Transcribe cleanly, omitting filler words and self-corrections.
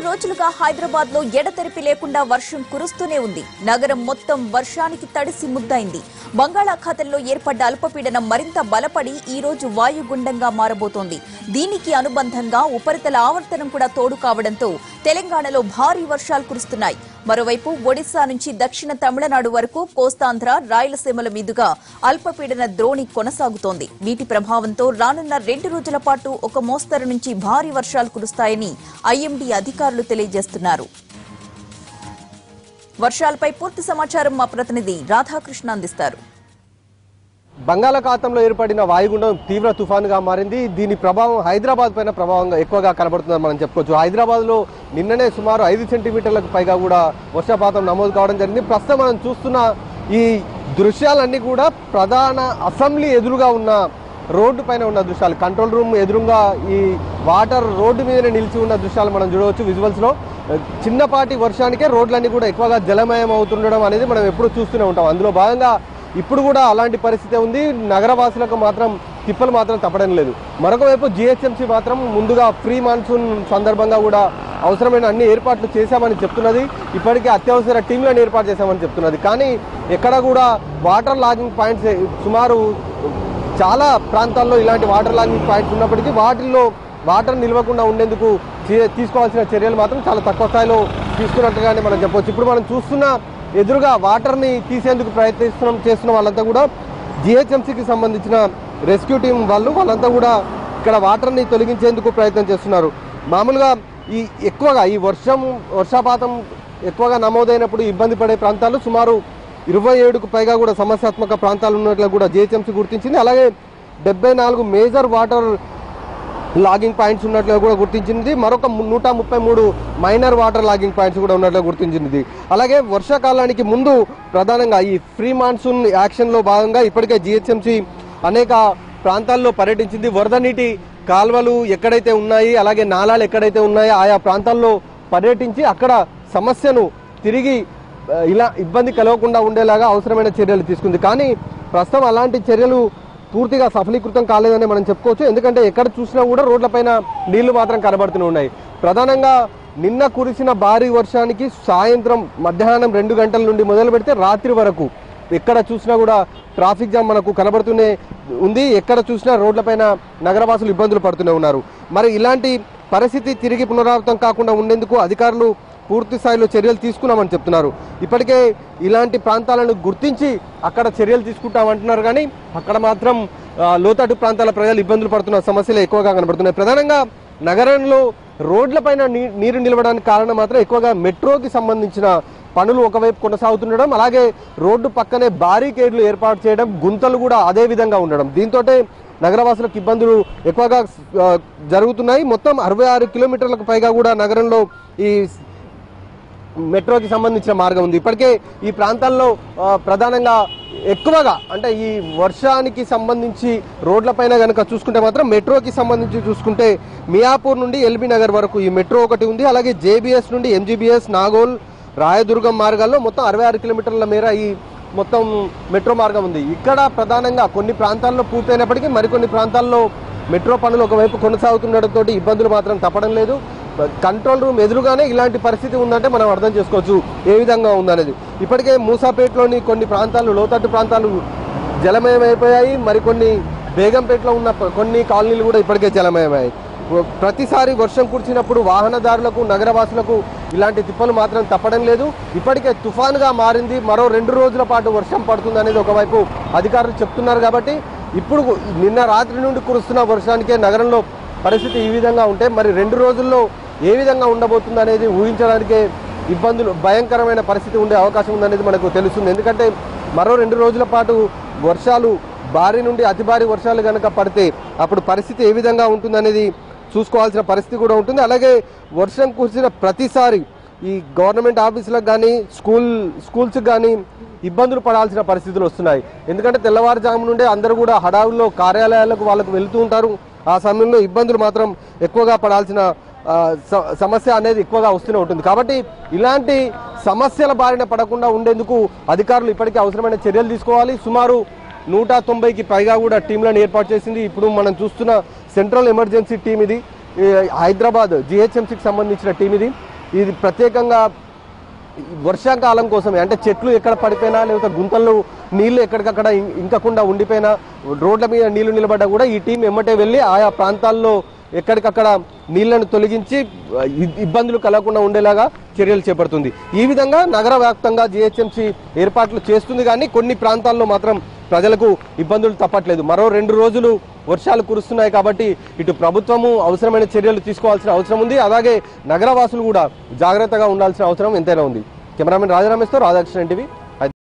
రోజులుగా హైదరాబాద్ లో ఎడతెరిపి లేకుండా వర్షం కురుస్తూనే ఉంది. నగరం మొత్తం వర్షానికి తడిసి ముద్దైంది. బంగాళాఖాతంలో ఏర్పడ్డ అల్పపీడనం మరింత బలపడి ఈ రోజు వాయుగుండంగా మారబోతోంది. దీనికి అనుబంధంగా ఉపరితల ఆవర్తనం కూడా తోడు కావడంతో తెలంగాణలో భారీ వర్షాలు కురుస్తున్నాయి. మరోవైపు ఒడిశా నుంచి దక్షిణ తమిళనాడు వరకు కోస్తాంధ్ర, రాయలసీమల మీదుగా అల్పపీడన ద్రోణి కొనసాగుతోంది. వీటి ప్రభావంతో రానున్న 2 రోజుల పాటు ఒక మోస్తరు నుంచి భారీ వర్షాలు కురుస్తాయని ఐఎండీ అధికారులు తెలియజేస్తున్నారు. వర్షాలపై పూర్తి సమాచారం మా ప్రతినిధి రాధాకృష్ణ అందిస్తారు. బంగాళాఖాతంలో ఏర్పడిన వాయుగుండం తీవ్ర తుఫానుగా మారింది. దీని ప్రభావం హైదరాబాద్ పైన ప్రభావంగా ఎక్కువగా కనబడుతుందని మనం చెప్పుకోవచ్చు. హైదరాబాద్ లో నిన్ననే సుమారు 5 సెంటీమీటర్లకు పైగా కూడా వర్షపాతం నమోదు కావడం జరిగింది. ప్రస్తుతం మనం చూస్తున్న ఈ దృశ్యాలన్నీ కూడా ప్రధాన అసెంబ్లీ ఎదురుగా ఉన్న రోడ్డు పైన ఉన్న దృశ్యాలు. కంట్రోల్ రూమ్ ఎదురుగా ఈ వాటర్ రోడ్డు మీదనే నిలిచి ఉన్న దృశ్యాలు మనం చూడవచ్చు విజువల్స్ లో. చిన్నపాటి వర్షానికే రోడ్లన్నీ కూడా ఎక్కువగా జలమయం అవుతుండడం అనేది మనం ఎప్పుడు చూస్తూనే ఉంటాం. అందులో భాగంగా ఇప్పుడు కూడా అలాంటి పరిస్థితి ఉంది. నగరవాసులకు మాత్రం తిప్పలు మాత్రం తప్పడం లేదు. మరొక వైపు జిహెచ్ఎంసీ మాత్రం ముందుగా ప్రీ మాన్సూన్ సందర్భంగా కూడా అవసరమైన అన్ని ఏర్పాట్లు చేశామని చెప్తున్నది. ఇప్పటికే అత్యవసర టీంలను ఏర్పాటు చేశామని చెప్తున్నది. కానీ ఎక్కడ కూడా వాటర్ లాగింగ్ పాయింట్స్ సుమారు చాలా ప్రాంతాల్లో ఇలాంటి వాటర్ లాగింగ్ పాయింట్స్ ఉన్నప్పటికీ వాటిల్లో వాటర్ నిల్వకుండా ఉండేందుకు తీసుకోవాల్సిన చర్యలు మాత్రం చాలా తక్కువ స్థాయిలో తీసుకున్నట్టుగానే మనం చెప్పవచ్చు. ఇప్పుడు మనం చూస్తున్న ఎదురుగా వాటర్ని తీసేందుకు చేస్తున్న వాళ్ళంతా కూడా జిహెచ్ఎంసీకి సంబంధించిన రెస్క్యూ టీం వాళ్ళంతా కూడా ఇక్కడ వాటర్ని తొలగించేందుకు ప్రయత్నం చేస్తున్నారు. మామూలుగా ఎక్కువగా ఈ వర్షపాతం ఎక్కువగా నమోదైనప్పుడు ఇబ్బంది పడే ప్రాంతాలు సుమారు 27కు పైగా కూడా సమస్యాత్మక ప్రాంతాలు ఉన్నట్లు కూడా జిహెచ్ఎంసీ గుర్తించింది. అలాగే 74 మేజర్ వాటర్ లాగింగ్ పాయింట్స్ ఉన్నట్లుగా కూడా గుర్తించింది. మరొక 133 మైనర్ వాటర్ లాగింగ్ పాయింట్స్ కూడా ఉన్నట్లుగా గుర్తించింది. అలాగే వర్షాకాలానికి ముందు ప్రధానంగా ఈ ప్రీ మాన్సూన్ యాక్షన్లో భాగంగా ఇప్పటికే జిహెచ్ఎంసీ అనేక ప్రాంతాల్లో పర్యటించింది. వరద నీటి కాల్వలు ఎక్కడైతే ఉన్నాయి, అలాగే నాలాలు ఎక్కడైతే ఉన్నాయో ఆయా ప్రాంతాల్లో పర్యటించి అక్కడ సమస్యను తిరిగి ఇలా ఇబ్బంది కలగకుండా ఉండేలాగా అవసరమైన చర్యలు తీసుకుంది. కానీ ప్రస్తుతం అలాంటి చర్యలు పూర్తిగా సఫలీకృతం కాలేదని మనం చెప్పుకోవచ్చు. ఎందుకంటే ఎక్కడ చూసినా కూడా రోడ్లపైన నీళ్లు మాత్రం కనబడుతూనే ఉన్నాయి. ప్రధానంగా నిన్న కురిసిన భారీ వర్షానికి సాయంత్రం మధ్యాహ్నం 2 గంటల నుండి మొదలు పెడితే రాత్రి వరకు ఎక్కడ చూసినా కూడా ట్రాఫిక్ జామ్ మనకు కనబడుతూనే ఉంది. ఎక్కడ చూసినా రోడ్లపైన నగరవాసులు ఇబ్బందులు పడుతూనే ఉన్నారు. మరి ఇలాంటి పరిస్థితి తిరిగి పునరావృతం కాకుండా ఉండేందుకు అధికారులు పూర్తి స్థాయిలో చర్యలు తీసుకున్నామని చెప్తున్నారు. ఇప్పటికే ఇలాంటి ప్రాంతాలను గుర్తించి అక్కడ చర్యలు తీసుకుంటామంటున్నారు. కానీ అక్కడ మాత్రం లోతట్టు ప్రాంతాల ప్రజలు ఇబ్బందులు పడుతున్న సమస్యలు ఎక్కువగా కనబడుతున్నాయి. ప్రధానంగా నగరంలో రోడ్లపైన నీరు నిలవడానికి కారణం మాత్రం ఎక్కువగా మెట్రోకి సంబంధించిన పనులు ఒకవైపు కొనసాగుతుండడం, అలాగే రోడ్డు పక్కనే బారికేడ్లు ఏర్పాటు చేయడం, గుంతలు కూడా అదే విధంగా ఉండడం. దీంతో నగరవాసులకు ఇబ్బందులు ఎక్కువగా జరుగుతున్నాయి. మొత్తం 66 కిలోమీటర్లకు పైగా కూడా నగరంలో ఈ మెట్రోకి సంబంధించిన మార్గం ఉంది. ఇప్పటికే ఈ ప్రాంతాల్లో ప్రధానంగా ఎక్కువగా అంటే ఈ వర్షానికి సంబంధించి రోడ్లపైన కనుక చూసుకుంటే మాత్రం మెట్రోకి సంబంధించి చూసుకుంటే మియాపూర్ నుండి ఎల్బీ నగర్ వరకు ఈ మెట్రో ఒకటి ఉంది. అలాగే జేబీఎస్ నుండి ఎంజీబీఎస్, నాగోల్, రాయదుర్గం మార్గాల్లో మొత్తం 66 కిలోమీటర్ల మేర ఈ మొత్తం మెట్రో మార్గం ఉంది. ఇక్కడ ప్రధానంగా కొన్ని ప్రాంతాల్లో పూర్తయినప్పటికీ మరికొన్ని ప్రాంతాల్లో మెట్రో పనులు ఒకవైపు కొనసాగుతుండటంతో ఇబ్బందులు మాత్రం తప్పడం లేదు. కంట్రోల్ రూమ్ ఎదురుగానే ఇలాంటి పరిస్థితి ఉందంటే మనం అర్థం చేసుకోవచ్చు ఏ విధంగా ఉందనేది. ఇప్పటికే మూసాపేటలోని కొన్ని ప్రాంతాలు, లోతట్టు ప్రాంతాలు జలమయమైపోయాయి. మరికొన్ని బేగంపేటలో ఉన్న కొన్ని కాలనీలు కూడా ఇప్పటికే జలమయమయ్యాయి. ప్రతిసారి వర్షం కురిచినప్పుడు వాహనదారులకు, నగరవాసులకు ఇలాంటి తిప్పలు మాత్రం తప్పడం లేదు. ఇప్పటికే తుఫానుగా మారింది. మరో 2 రోజుల పాటు వర్షం పడుతుంది అనేది ఒకవైపు అధికారులు చెప్తున్నారు. కాబట్టి ఇప్పుడు నిన్న రాత్రి నుండి కురుస్తున్న వర్షానికే నగరంలో పరిస్థితి ఈ విధంగా ఉంటే మరి 2 రోజుల్లో ఏ విధంగా ఉండబోతుంది అనేది ఊహించడానికే ఇబ్బందులు, భయంకరమైన పరిస్థితి ఉండే అవకాశం ఉందనేది మనకు తెలుస్తుంది. ఎందుకంటే మరో 2 రోజుల పాటు వర్షాలు భారీ నుండి అతి భారీ వర్షాలు కనుక పడితే అప్పుడు పరిస్థితి ఏ విధంగా ఉంటుందనేది చూసుకోవాల్సిన పరిస్థితి కూడా ఉంటుంది. అలాగే వర్షం కురిసిన ప్రతిసారి ఈ గవర్నమెంట్ ఆఫీసులకు కానీ స్కూల్స్కి కానీ ఇబ్బందులు పడాల్సిన పరిస్థితులు వస్తున్నాయి. ఎందుకంటే తెల్లవారుజాము నుండే అందరూ కూడా హడావుల్లో కార్యాలయాలకు వాళ్ళకు వెళుతూ ఉంటారు. ఆ సమయంలో ఇబ్బందులు మాత్రం ఎక్కువగా పడాల్సిన సమస్య అనేది ఎక్కువగా వస్తూనే ఉంటుంది. కాబట్టి ఇలాంటి సమస్యల బారిన పడకుండా ఉండేందుకు అధికారులు ఇప్పటికే అవసరమైన చర్యలు తీసుకోవాలి. సుమారు 190కి పైగా కూడా టీంలను ఏర్పాటు చేసింది. ఇప్పుడు మనం చూస్తున్న సెంట్రల్ ఎమర్జెన్సీ టీం ఇది, హైదరాబాద్ జిహెచ్ఎంసీకి సంబంధించిన టీం ఇది. ఇది ప్రత్యేకంగా వర్షాకాలం కోసమే, అంటే చెట్లు ఎక్కడ పడిపోయినా లేకపోతే గుంతల్లో నీళ్లు ఎక్కడికక్కడ ఇంకకుండా ఉండిపోయినా రోడ్ల మీద నీళ్లు నిలబడ్డా కూడా ఈ టీం ఎమ్మటే వెళ్ళి ఆయా ప్రాంతాల్లో ఎక్కడికక్కడ నీళ్లను తొలగించి ఇబ్బందులు కలగకుండా ఉండేలాగా చర్యలు చేపడుతుంది. ఈ విధంగా నగర వ్యాప్తంగా జీహెచ్ఎంసీ ఏర్పాట్లు చేస్తుంది, కానీ కొన్ని ప్రాంతాల్లో మాత్రం ప్రజలకు ఇబ్బందులు తప్పట్లేదు. మరో 2 రోజులు వర్షాలు కురుస్తున్నాయి కాబట్టి ఇటు ప్రభుత్వము అవసరమైన చర్యలు తీసుకోవాల్సిన అవసరం ఉంది, అలాగే నగరవాసులు కూడా జాగ్రత్తగా ఉండాల్సిన అవసరం ఎంతైనా ఉంది. కెమెరామెన్ రాజరామేశ్తో రాధాకృష్ణ టీవీ.